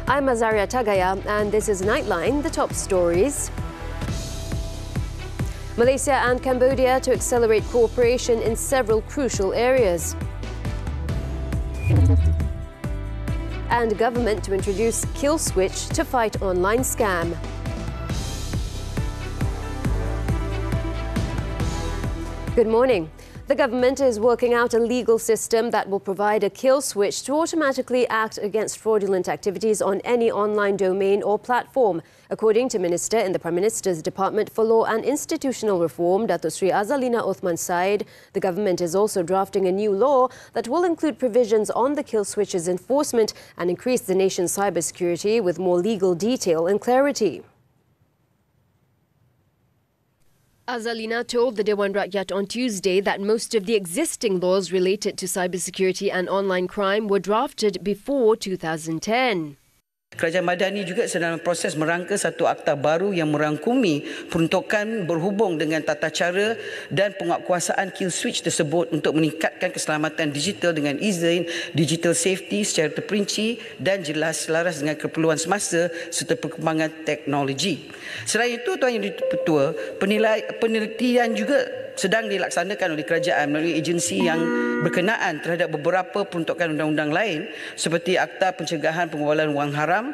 I'm Azaria Tagaya, and this is Nightline, the top stories. Malaysia and Cambodia to accelerate cooperation in several crucial areas. And government to introduce kill switch to fight online scam. Good morning. The government is working out a legal system that will provide a kill switch to automatically act against fraudulent activities on any online domain or platform. According to Minister in the Prime Minister's Department for Law and Institutional Reform, Datuk Sri Azalina Othman Said, the government is also drafting a new law that will include provisions on the kill switch's enforcement and increase the nation's cybersecurity with more legal detail and clarity. Azalina told the Dewan Rakyat on Tuesday that most of the existing laws related to cybersecurity and online crime were drafted before 2010. Kerajaan Madani juga sedang proses merangka satu akta baru yang merangkumi peruntukan berhubung dengan tata cara dan penguatkuasaan kill switch tersebut untuk meningkatkan keselamatan digital dengan izin digital safety secara terperinci dan jelas selaras dengan keperluan semasa serta perkembangan teknologi. Selain itu, Tuan Yang Di-Pertua, penelitian juga sedang dilaksanakan oleh kerajaan melalui agensi yang berkenaan terhadap beberapa peruntukan undang-undang lain seperti Akta Pencegahan Pengeluaran Wang Haram,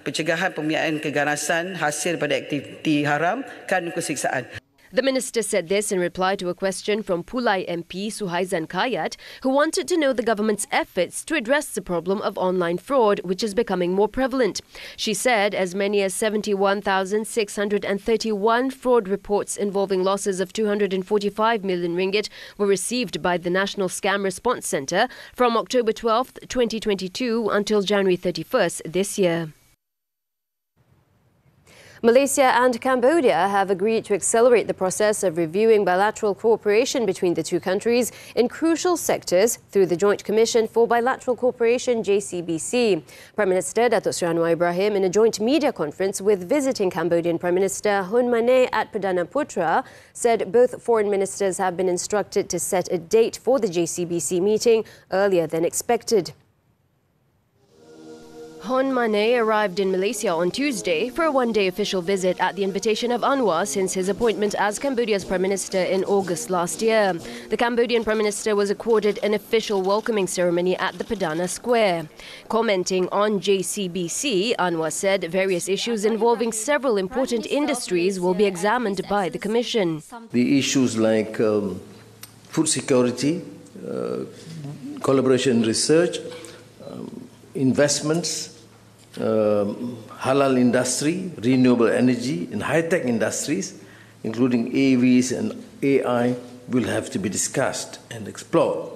Pencegahan Pembiayaan Keganasan Hasil pada Aktiviti Haram, Kanun Keseksaan. The minister said this in reply to a question from Pulai MP Suhaizan Kayat, who wanted to know the government's efforts to address the problem of online fraud, which is becoming more prevalent. She said as many as 71,631 fraud reports involving losses of 245 million ringgit were received by the National Scam Response Centre from October 12, 2022 until January 31st this year. Malaysia and Cambodia have agreed to accelerate the process of reviewing bilateral cooperation between the two countries in crucial sectors through the Joint Commission for Bilateral Cooperation JCBC. Prime Minister Datuk Seri Anwar Ibrahim, in a joint media conference with visiting Cambodian Prime Minister Hun Manet at Perdana Putra, said both foreign ministers have been instructed to set a date for the JCBC meeting earlier than expected. Hun Manet arrived in Malaysia on Tuesday for a one-day official visit at the invitation of Anwar since his appointment as Cambodia's Prime Minister in August last year. The Cambodian Prime Minister was accorded an official welcoming ceremony at the Perdana Square. Commenting on JCBC, Anwar said various issues involving several important industries will be examined by the Commission. The issues like food security, collaboration in research, investments, halal industry, renewable energy and high-tech industries, including AVs and AI, will have to be discussed and explored.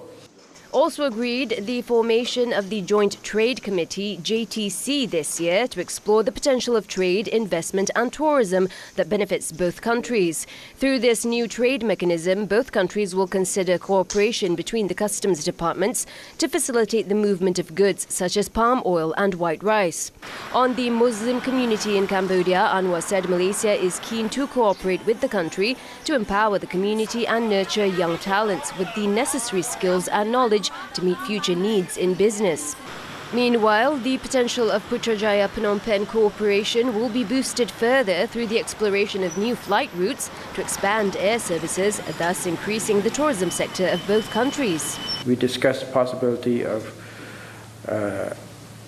Also agreed the formation of the Joint Trade Committee, JTC, this year to explore the potential of trade, investment and tourism that benefits both countries. Through this new trade mechanism, both countries will consider cooperation between the customs departments to facilitate the movement of goods such as palm oil and white rice. On the Muslim community in Cambodia, Anwar said Malaysia is keen to cooperate with the country to empower the community and nurture young talents with the necessary skills and knowledge to meet future needs in business. Meanwhile, the potential of Putrajaya-Phnom Penh cooperation will be boosted further through the exploration of new flight routes to expand air services, thus increasing the tourism sector of both countries. We discussed the possibility of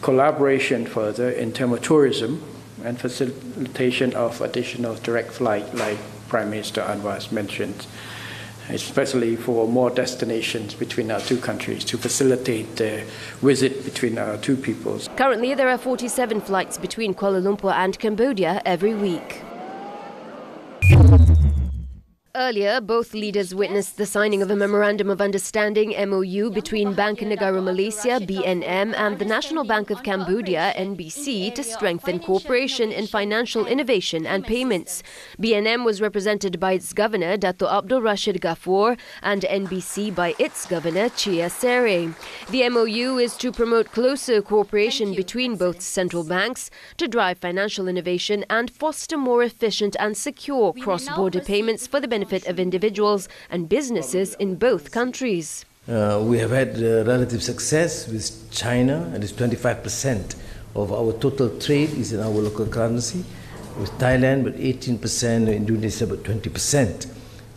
collaboration further in terms of tourism and facilitation of additional direct flight, like Prime Minister Anwar has mentioned, especially for more destinations between our two countries to facilitate the visit between our two peoples. Currently, there are 47 flights between Kuala Lumpur and Cambodia every week. Earlier, both leaders witnessed the signing of a Memorandum of Understanding MOU between Bank Negara Malaysia (BNM) and the National Bank of Cambodia (NBC) to strengthen cooperation in financial innovation and payments. BNM was represented by its governor Dato Abdul Rashid Ghafoor and NBC by its governor Chia Sere. The MOU is to promote closer cooperation between both central banks to drive financial innovation and foster more efficient and secure cross-border payments for the benefit of individuals and businesses in both countries. We have had relative success with China, and it's 25% of our total trade is in our local currency, with Thailand with 18%, Indonesia about 20%.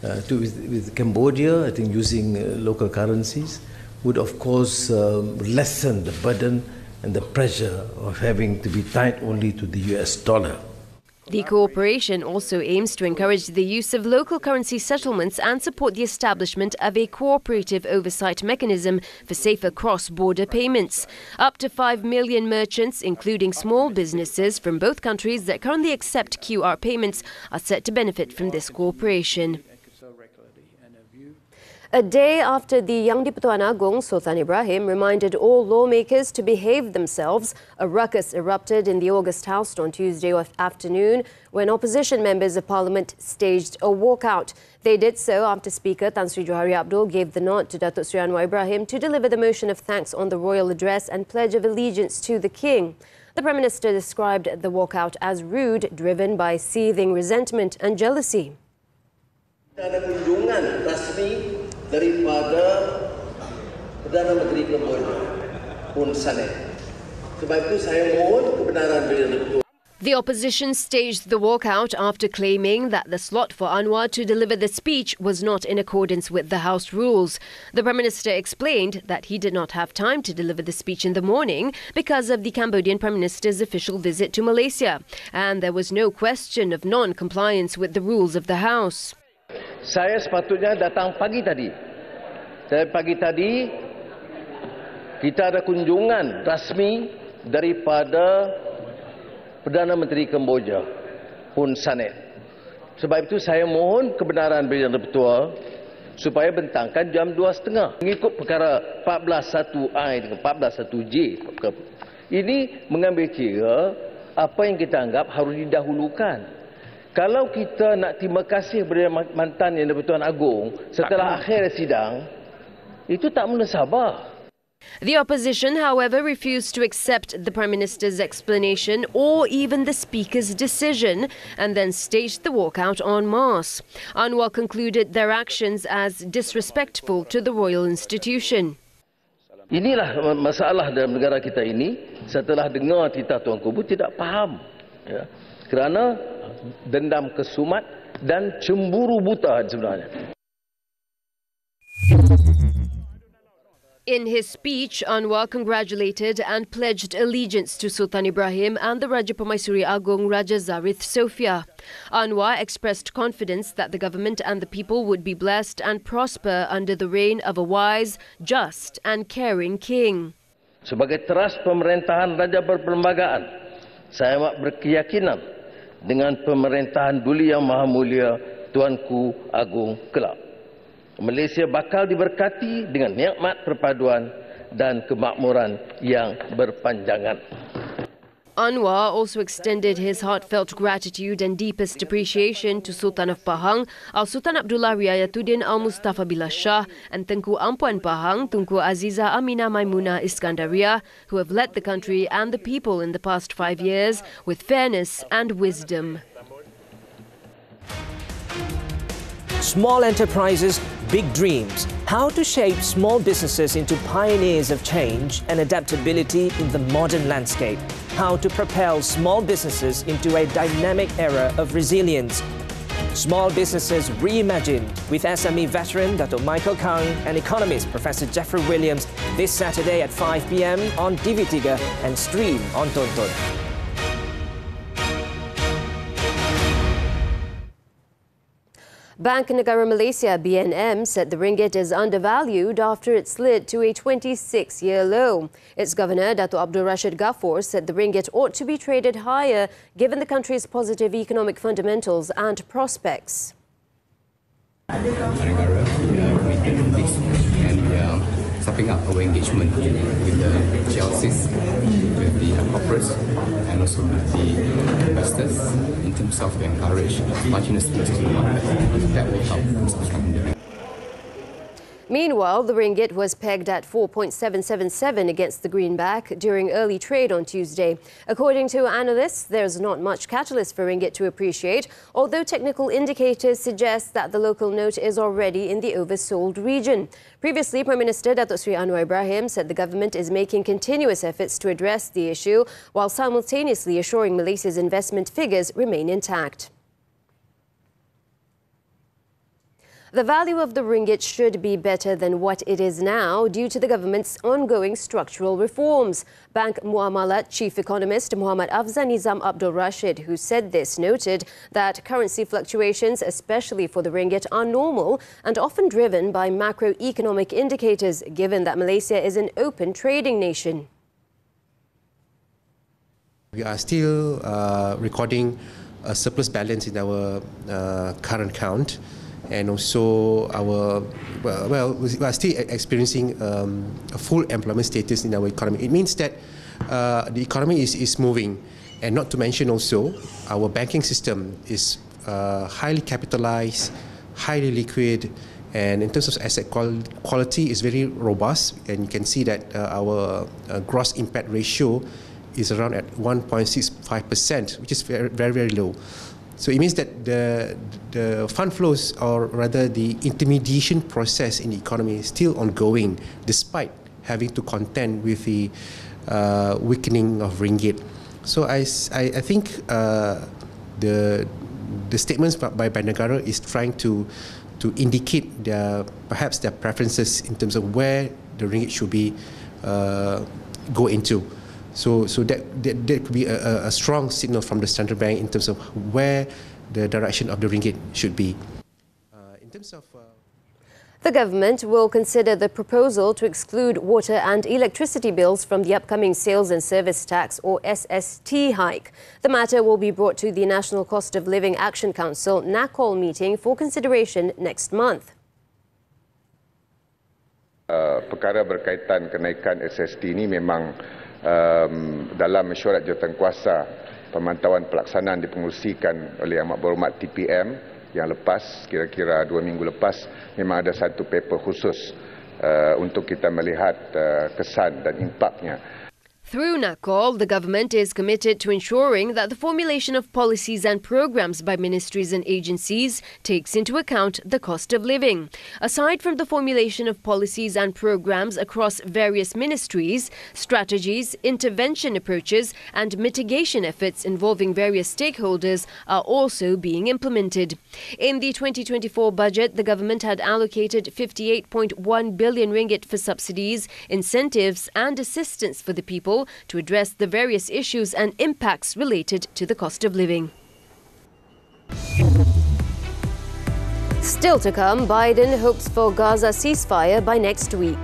With Cambodia, I think using local currencies would of course lessen the burden and the pressure of having to be tied only to the US dollar. The cooperation also aims to encourage the use of local currency settlements and support the establishment of a cooperative oversight mechanism for safer cross-border payments. Up to 5 million merchants, including small businesses from both countries that currently accept QR payments, are set to benefit from this cooperation. A day after the Yang di-Pertuan Agong, Sultan Ibrahim, reminded all lawmakers to behave themselves, a ruckus erupted in the August House on Tuesday afternoon when opposition members of parliament staged a walkout. They did so after Speaker Tan Sri Johari Abdul gave the nod to Datuk Sri Anwar Ibrahim to deliver the motion of thanks on the royal address and pledge of allegiance to the King. The Prime Minister described the walkout as rude, driven by seething resentment and jealousy. Ada kunjungan rasmi daripada Perdana Menteri Cambodia pun sana. Sebab itu saya mohon kebenaran beliau. The opposition staged the walkout after claiming that the slot for Anwar to deliver the speech was not in accordance with the House rules. The Prime Minister explained that he did not have time to deliver the speech in the morning because of the Cambodian Prime Minister's official visit to Malaysia, and there was no question of non-compliance with the rules of the House. Saya sepatutnya datang pagi tadi. Pagi tadi kita ada kunjungan rasmi daripada Perdana Menteri Cambodia pun Sanet. Sebab itu saya mohon kebenaran beliau Ketua supaya bentangkan jam 2.30 mengikut perkara 14.1I dengan 14.1J. Ini mengambil kira apa yang kita anggap harus didahulukan. Kalau kita nak terima kasih kepada mantan Yang di-Pertuan Agong setelah akhir sidang, itu tak mula sabar. The opposition, however, refused to accept the Prime Minister's explanation or even the Speaker's decision and then staged the walkout en masse. Anwar concluded their actions as disrespectful to the royal institution. Inilah masalah dalam negara kita ini setelah dengar titah Tuan Kubu tidak faham. Ya. Kerana dendam kesumat dan cemburu buta sebenarnya. In his speech, Anwar congratulated and pledged allegiance to Sultan Ibrahim and the Raja Permaisuri Agong Raja Zarith Sofia. Anwar expressed confidence that the government and the people would be blessed and prosper under the reign of a wise, just and caring king. Sebagai teras pemerintahan Raja Berperlembagaan, saya amat berkeyakinan dengan pemerintahan Duli Yang Maha Mulia Tuanku Agong kelak. Malaysia bakal diberkati dengan nikmat perpaduan dan kemakmuran yang berpanjangan. Anwar also extended his heartfelt gratitude and deepest appreciation to Sultan of Pahang, Al-Sultan Abdullah Riayatuddin Al-Mustafa Billah Shah and Tengku Ampuan Pahang, Tunku Aziza Aminah Maimunah Iskandaria, who have led the country and the people in the past 5 years with fairness and wisdom. Small enterprises, big dreams. How to shape small businesses into pioneers of change and adaptability in the modern landscape. How to propel small businesses into a dynamic era of resilience. Small Businesses Reimagined with SME veteran Dr. Michael Kang and economist Professor Jeffrey Williams this Saturday at 5 p.m. on TV3 and stream on Tonton. Bank Negara Malaysia (BNM) said the ringgit is undervalued after it slid to a 26-year low. Its governor, Dato' Abdul Rashid Ghaffur, said the ringgit ought to be traded higher given the country's positive economic fundamentals and prospects. Negara, and we are stepping up our engagement with the GLCs, with the corporates, and also with the investors in terms of encourage marginal stability in the market. That will help. Meanwhile, the ringgit was pegged at 4.777 against the greenback during early trade on Tuesday. According to analysts, there's not much catalyst for ringgit to appreciate, although technical indicators suggest that the local note is already in the oversold region. Previously, Prime Minister Datuk Seri Anwar Ibrahim said the government is making continuous efforts to address the issue, while simultaneously assuring Malaysia's investment figures remain intact. The value of the ringgit should be better than what it is now due to the government's ongoing structural reforms. Bank Muamalat Chief Economist Muhammad Afzal Nizam Abdul Rashid, who said this, noted that currency fluctuations, especially for the ringgit, are normal and often driven by macroeconomic indicators, given that Malaysia is an open trading nation. We are still recording a surplus balance in our current account. And also we are still experiencing a full employment status in our economy. It means that the economy is moving, and not to mention also our banking system is highly capitalized, highly liquid, and in terms of asset quality is very robust. And you can see that our gross impact ratio is around at 1.65%, which is very, very, very low. So it means that the fund flows, or rather the intermediation process in the economy, is still ongoing, despite having to contend with the weakening of ringgit. So I think the statements by Negara is trying to indicate perhaps their preferences in terms of where the ringgit should be go into. So that could be a strong signal from the central bank in terms of where the direction of the ringgit should be. In terms of the government will consider the proposal to exclude water and electricity bills from the upcoming Sales and Service Tax, or SST, hike. The matter will be brought to the National Cost of Living Action Council NACOL meeting for consideration next month. Perkara berkaitan kenaikan SST ini memang dalam mesyuarat jawatankuasa pemantauan pelaksanaan dipengerusikan oleh Amat Berhormat TPM yang lepas, kira-kira 2 minggu lepas, memang ada satu paper khusus untuk kita melihat kesan dan impaknya. Through NACOL, the government is committed to ensuring that the formulation of policies and programs by ministries and agencies takes into account the cost of living. Aside from the formulation of policies and programs across various ministries, strategies, intervention approaches and mitigation efforts involving various stakeholders are also being implemented. In the 2024 budget, the government had allocated 58.1 billion ringgit for subsidies, incentives and assistance for the people to address the various issues and impacts related to the cost of living. Still to come, Biden hopes for Gaza ceasefire by next week.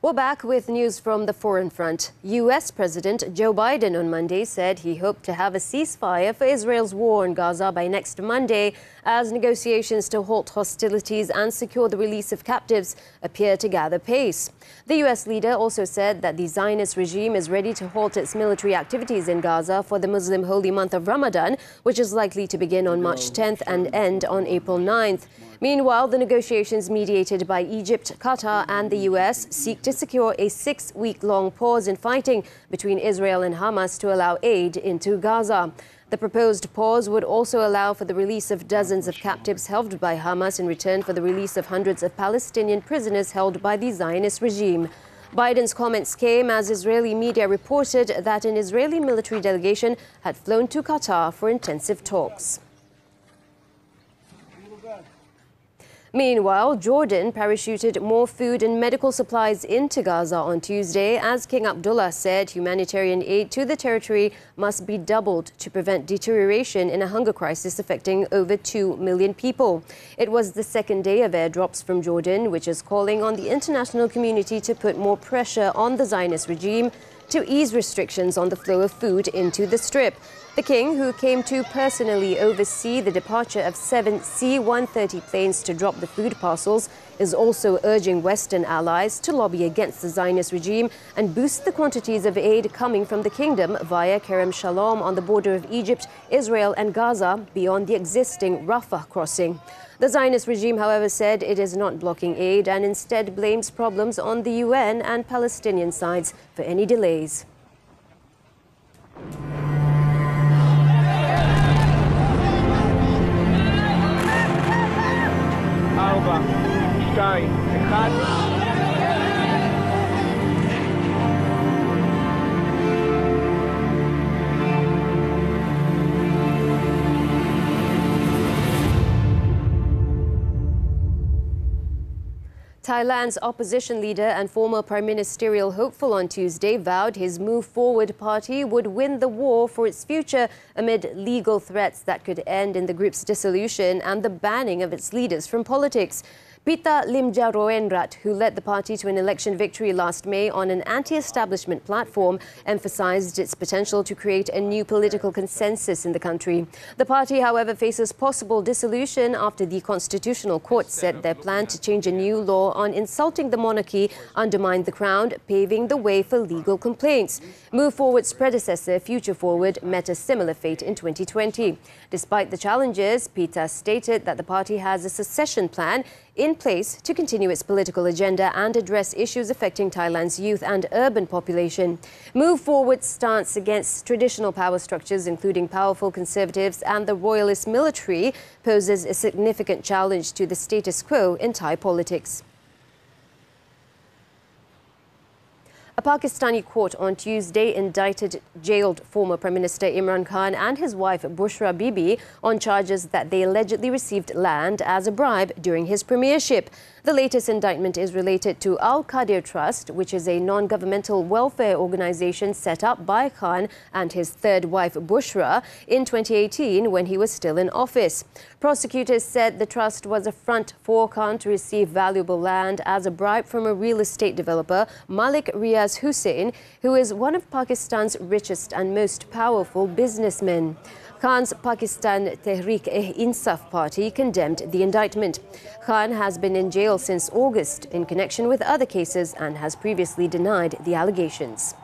We're back with news from the foreign front. US President Joe Biden on Monday said he hoped to have a ceasefire for Israel's war in Gaza by next Monday, as negotiations to halt hostilities and secure the release of captives appear to gather pace. The US leader also said that the Zionist regime is ready to halt its military activities in Gaza for the Muslim holy month of Ramadan, which is likely to begin on March 10th and end on April 9th. Meanwhile, the negotiations mediated by Egypt, Qatar and the US seek to secure a 6-week-long pause in fighting between Israel and Hamas to allow aid into Gaza. The proposed pause would also allow for the release of dozens of captives held by Hamas in return for the release of hundreds of Palestinian prisoners held by the Zionist regime. Biden's comments came as Israeli media reported that an Israeli military delegation had flown to Qatar for intensive talks. Meanwhile, Jordan parachuted more food and medical supplies into Gaza on Tuesday as King Abdullah said humanitarian aid to the territory must be doubled to prevent deterioration in a hunger crisis affecting over 2 million people. It was the second day of airdrops from Jordan, which is calling on the international community to put more pressure on the Zionist regime to ease restrictions on the flow of food into the Strip. The king, who came to personally oversee the departure of 7 C-130 planes to drop the food parcels, is also urging Western allies to lobby against the Zionist regime and boost the quantities of aid coming from the kingdom via Kerem Shalom on the border of Egypt, Israel and Gaza beyond the existing Rafah crossing. The Zionist regime, however, said it is not blocking aid and instead blames problems on the UN and Palestinian sides for any delays. Thailand's opposition leader and former prime ministerial hopeful on Tuesday vowed his Move Forward party would win the war for its future amid legal threats that could end in the group's dissolution and the banning of its leaders from politics. Pita Limjaroenrat, who led the party to an election victory last May on an anti-establishment platform, emphasized its potential to create a new political consensus in the country. The party, however, faces possible dissolution after the Constitutional Court said their plan to change a new law on insulting the monarchy undermined the crown, paving the way for legal complaints. Move Forward's predecessor, Future Forward, met a similar fate in 2020. Despite the challenges, Pita stated that the party has a succession plan in place to continue its political agenda and address issues affecting Thailand's youth and urban population. Move Forward's stance against traditional power structures, including powerful conservatives and the royalist military, poses a significant challenge to the status quo in Thai politics. A Pakistani court on Tuesday indicted jailed former Prime Minister Imran Khan and his wife Bushra Bibi on charges that they allegedly received land as a bribe during his premiership. The latest indictment is related to Al Qadir Trust, which is a non-governmental welfare organization set up by Khan and his third wife Bushra in 2018 when he was still in office. Prosecutors said the trust was a front for Khan to receive valuable land as a bribe from a real estate developer, Malik Riaz Hussain, who is one of Pakistan's richest and most powerful businessmen. Khan's Pakistan Tehreek-e-Insaf party condemned the indictment. Khan has been in jail since August in connection with other cases and has previously denied the allegations.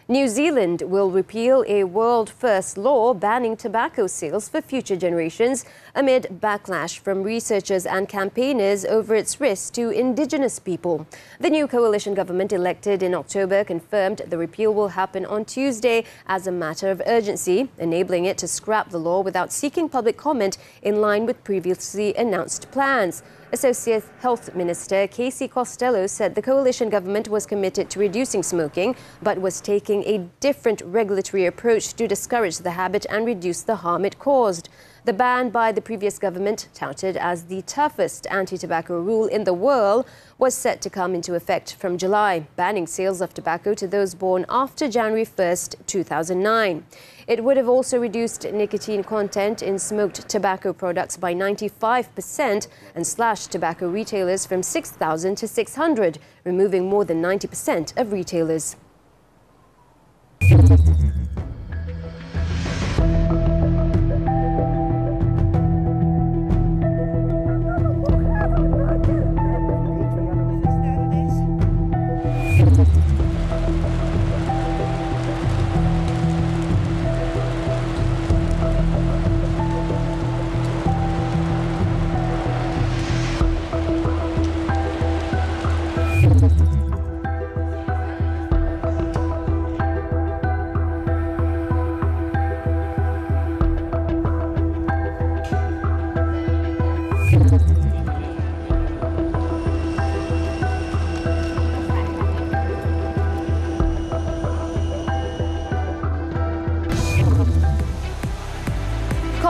New Zealand will repeal a world-first law banning tobacco sales for future generations amid backlash from researchers and campaigners over its risks to Indigenous people. The new coalition government elected in October confirmed the repeal will happen on Tuesday as a matter of urgency, enabling it to scrap the law without seeking public comment in line with previously announced plans. Associate Health Minister Casey Costello said the coalition government was committed to reducing smoking, but was taking a different regulatory approach to discourage the habit and reduce the harm it caused. The ban by the previous government, touted as the toughest anti-tobacco rule in the world, was set to come into effect from July, banning sales of tobacco to those born after January 1st, 2009. It would have also reduced nicotine content in smoked tobacco products by 95% and slashed tobacco retailers from 6,000 to 600, removing more than 90% of retailers.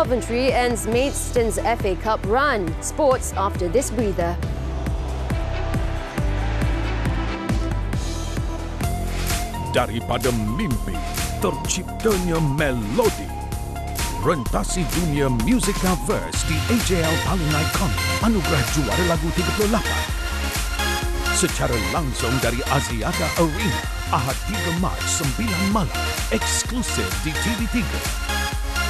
Coventry ends Maidstone's FA Cup run. Sports after this breather. Daripada mimpi, terciptanya melodi. Rentasi dunia musika verse di AJL paling ikonik, anugerah juara lagu 38. Secara langsung dari Azaria Arena, Ahad 3 Mac 9 malam, eksklusif di TV3.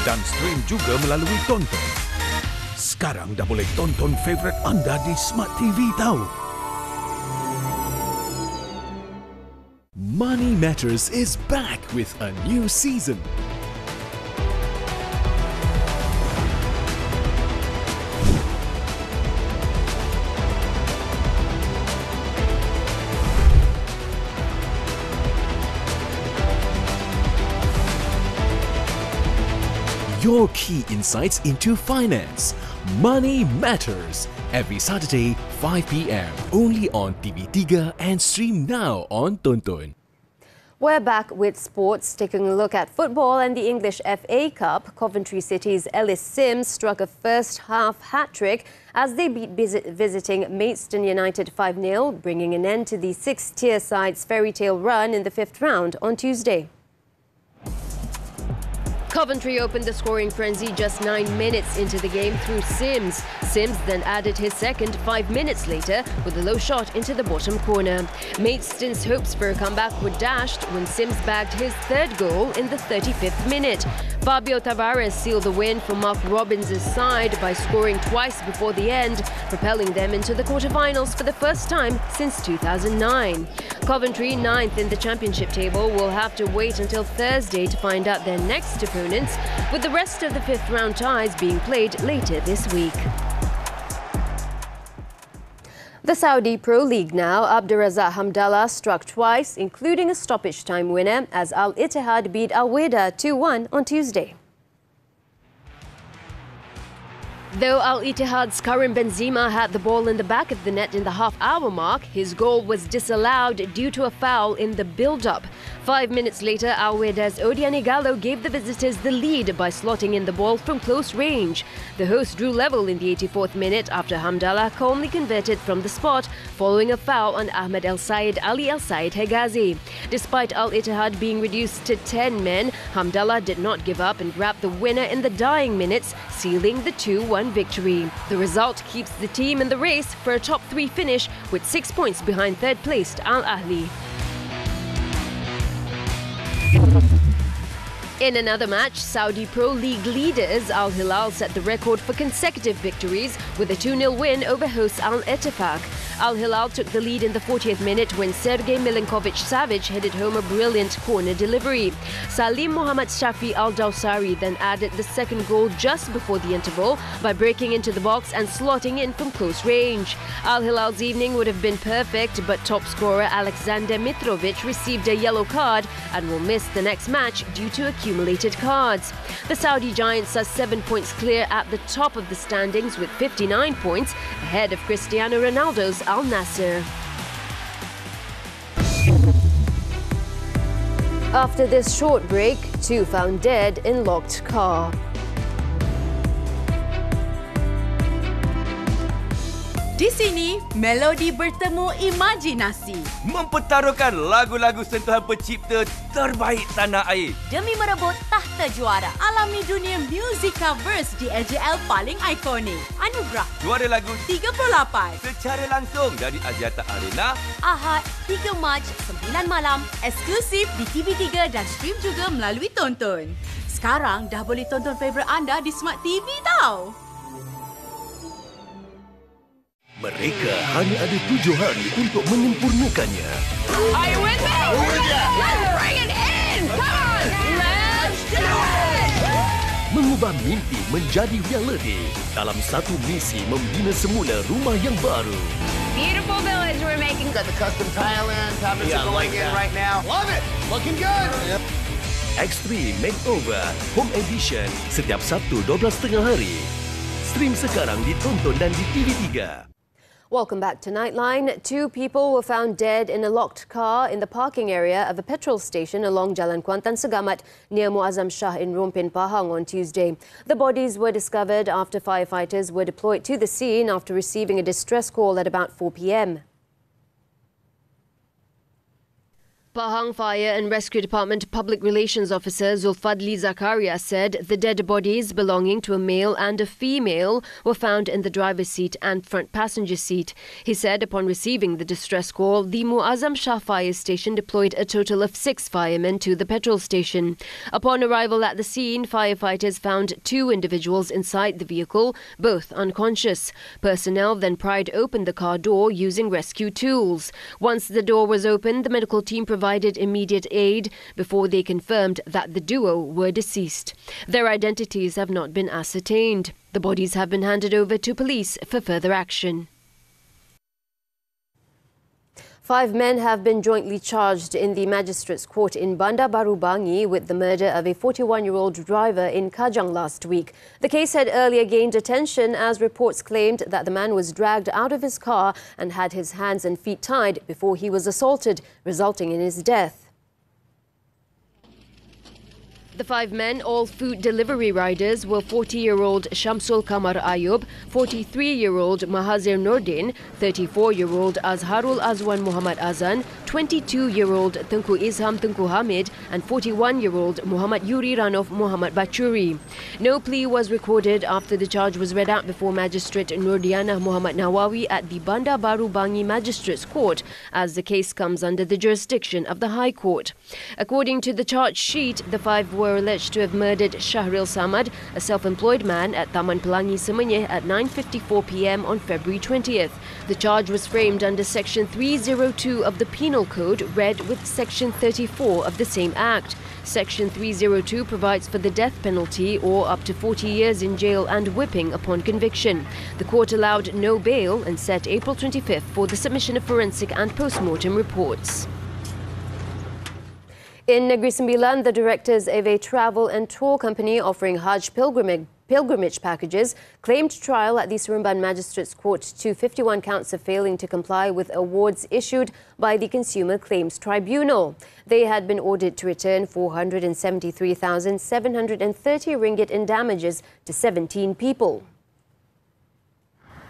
Dan stream juga melalui Tonton. Sekarang dah boleh tonton favourite anda di Smart TV tahu. Money Matters is back with a new season. Your key insights into finance. Money Matters. Every Saturday, 5 p.m. Only on TV3 and stream now on Tonton. We're back with sports, taking a look at football and the English FA Cup. Coventry City's Ellis Sims struck a first-half hat-trick as they beat visiting Maidstone United 5-0, bringing an end to the sixth-tier side's fairy tale run in the fifth round on Tuesday. Coventry opened the scoring frenzy just 9 minutes into the game through Sims. Sims then added his second 5 minutes later with a low shot into the bottom corner. Maidstone's hopes for a comeback were dashed when Sims bagged his third goal in the 35th minute. Fabio Tavares sealed the win for Mark Robbins' side by scoring twice before the end, propelling them into the quarterfinals for the first time since 2009. Coventry, 9th in the championship table, will have to wait until Thursday to find out their next opponents, with the rest of the fifth round ties being played later this week. The Saudi Pro League now. Abdurazak Hamdallah struck twice, including a stoppage time winner, as Al Ittihad beat Al Weda 2-1 on Tuesday. Though Al Ittihad's Karim Benzema had the ball in the back of the net in the half-hour mark, his goal was disallowed due to a foul in the build-up. 5 minutes later, Al Weda's Odiane Gallo gave the visitors the lead by slotting in the ball from close range. The hosts drew level in the 84th minute after Hamdallah calmly converted from the spot following a foul on Ahmed El Sayed Ali El Sayed Hegazi. Despite Al Ittihad being reduced to 10 men, Hamdallah did not give up and grabbed the winner in the dying minutes, sealing the 2-1 victory. The result keeps the team in the race for a top 3 finish with 6 points behind third-placed Al Ahly. In another match, Saudi Pro League leaders Al Hilal set the record for consecutive victories with a 2-0 win over hosts Al Ettifaq. Al Hilal took the lead in the 40th minute when Sergei Milinkovic-Savic headed home a brilliant corner delivery. Salim Mohammad Shafi Al-Dawsari then added the second goal just before the interval by breaking into the box and slotting in from close range. Al Hilal's evening would have been perfect, but top scorer Alexander Mitrovic received a yellow card and will miss the next match due to accumulated cards. The Saudi Giants are 7 points clear at the top of the standings with 59 points, ahead of Cristiano Ronaldo's Al Nassr. After this short break, 2 found dead in locked car. Di sini, melodi bertemu imajinasi. Mempertaruhkan lagu-lagu sentuhan pencipta terbaik tanah air. Demi merebut tahta juara, alami dunia musika verse di AJL paling ikonik. Anugerah Juara lagu 38 secara langsung dari Aziata Arena. Ahad 3 Mac 9 malam, eksklusif di TV3 dan stream juga melalui Tonton. Sekarang dah boleh tonton favourite anda di Smart TV tau. Mereka hanya ada 7 hari untuk menyempurnakannya. Are you with me? Let's bring it in! Come on! Let's do it! Mengubah mimpi menjadi realiti dalam satu misi membina semula rumah yang baru. Beautiful village we're making. Got the custom Thailand cabinets going in right now. Love it! Looking good! Extreme Makeover Home Edition setiap Sabtu 12.30 hari. Stream sekarang di Tonton dan di TV3. Welcome back to Nightline. 2 people were found dead in a locked car in the parking area of a petrol station along Jalan Kuantan Segamat near Muazzam Shah in Rompin, Pahang on Tuesday. The bodies were discovered after firefighters were deployed to the scene after receiving a distress call at about 4 p.m. Pahang Fire and Rescue Department Public Relations Officer Zulfadli Zakaria said the dead bodies belonging to a male and a female were found in the driver's seat and front passenger seat. He said upon receiving the distress call, the Muazzam Shah Fire Station deployed a total of 6 firemen to the petrol station. Upon arrival at the scene, firefighters found 2 individuals inside the vehicle, both unconscious. Personnel then pried open the car door using rescue tools. Once the door was opened, the medical team provided immediate aid before they confirmed that the duo were deceased. Their identities have not been ascertained. The bodies have been handed over to police for further action. 5 men have been jointly charged in the Magistrates Court in Bandar Baru Bangi with the murder of a 41-year-old driver in Kajang last week. The case had earlier gained attention as reports claimed that the man was dragged out of his car and had his hands and feet tied before he was assaulted, resulting in his death. The 5 men, all food delivery riders, were 40-year-old Shamsul Kamar Ayub, 43-year-old Mahazir Nordin, 34-year-old Azharul Azwan Muhammad Azan, 22-year-old Tengku Izham Tengku Hamid and 41-year-old Muhammad Yuri Ranof Muhammad Bachuri. No plea was recorded after the charge was read out before Magistrate Nurdiana Muhammad Nawawi at the Bandar Baru Bangi Magistrates Court, as the case comes under the jurisdiction of the High Court. According to the charge sheet, the 5 were alleged to have murdered Shahril Samad, a self-employed man at Taman Pelangi Semenyih at 9:54 p.m. on February 20th. The charge was framed under Section 302 of the Penal Code, read with Section 34 of the same Act. Section 302 provides for the death penalty or up to 40 years in jail and whipping upon conviction. The court allowed no bail and set April 25th for the submission of forensic and post-mortem reports. In Negeri Sembilan, the directors of a travel and tour company offering Hajj pilgrimage packages claimed trial at the Seremban Magistrates Court to 51 counts of failing to comply with awards issued by the Consumer Claims Tribunal. They had been ordered to return 473,730 ringgit in damages to 17 people.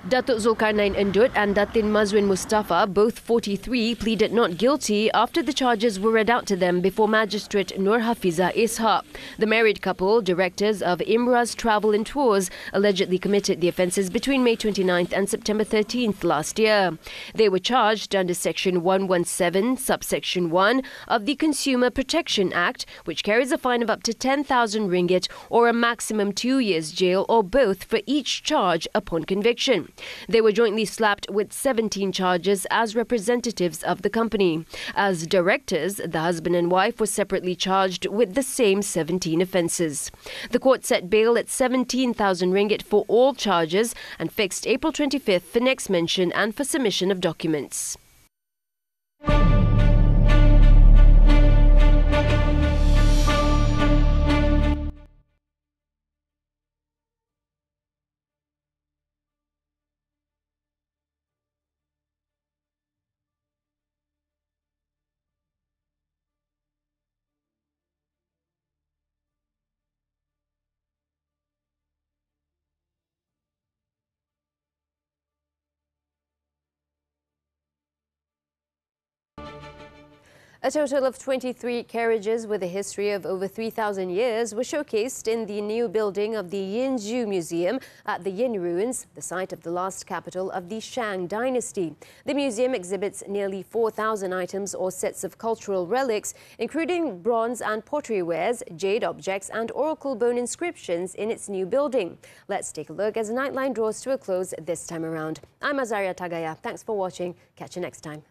Datuk Zulkarnain Endut and Datin Mazwin Mustafa, both 43, pleaded not guilty after the charges were read out to them before Magistrate Nur Hafiza Ishaq. The married couple, directors of Imra's Travel Tours, allegedly committed the offences between May 29th and September 13th last year. They were charged under Section 117, subsection 1 of the Consumer Protection Act, which carries a fine of up to 10,000 ringgit or a maximum 2 years jail or both for each charge upon conviction. They were jointly slapped with 17 charges as representatives of the company. As directors, the husband and wife were separately charged with the same 17 offences. The court set bail at 17,000 ringgit for all charges and fixed April 25th for next mention and for submission of documents. A total of 23 carriages with a history of over 3,000 years were showcased in the new building of the Yinzhu Museum at the Yin Ruins, the site of the last capital of the Shang dynasty. The museum exhibits nearly 4,000 items or sets of cultural relics, including bronze and pottery wares, jade objects and oracle bone inscriptions in its new building. Let's take a look as Nightline draws to a close this time around. I'm Azaria Tagaya. Thanks for watching. Catch you next time.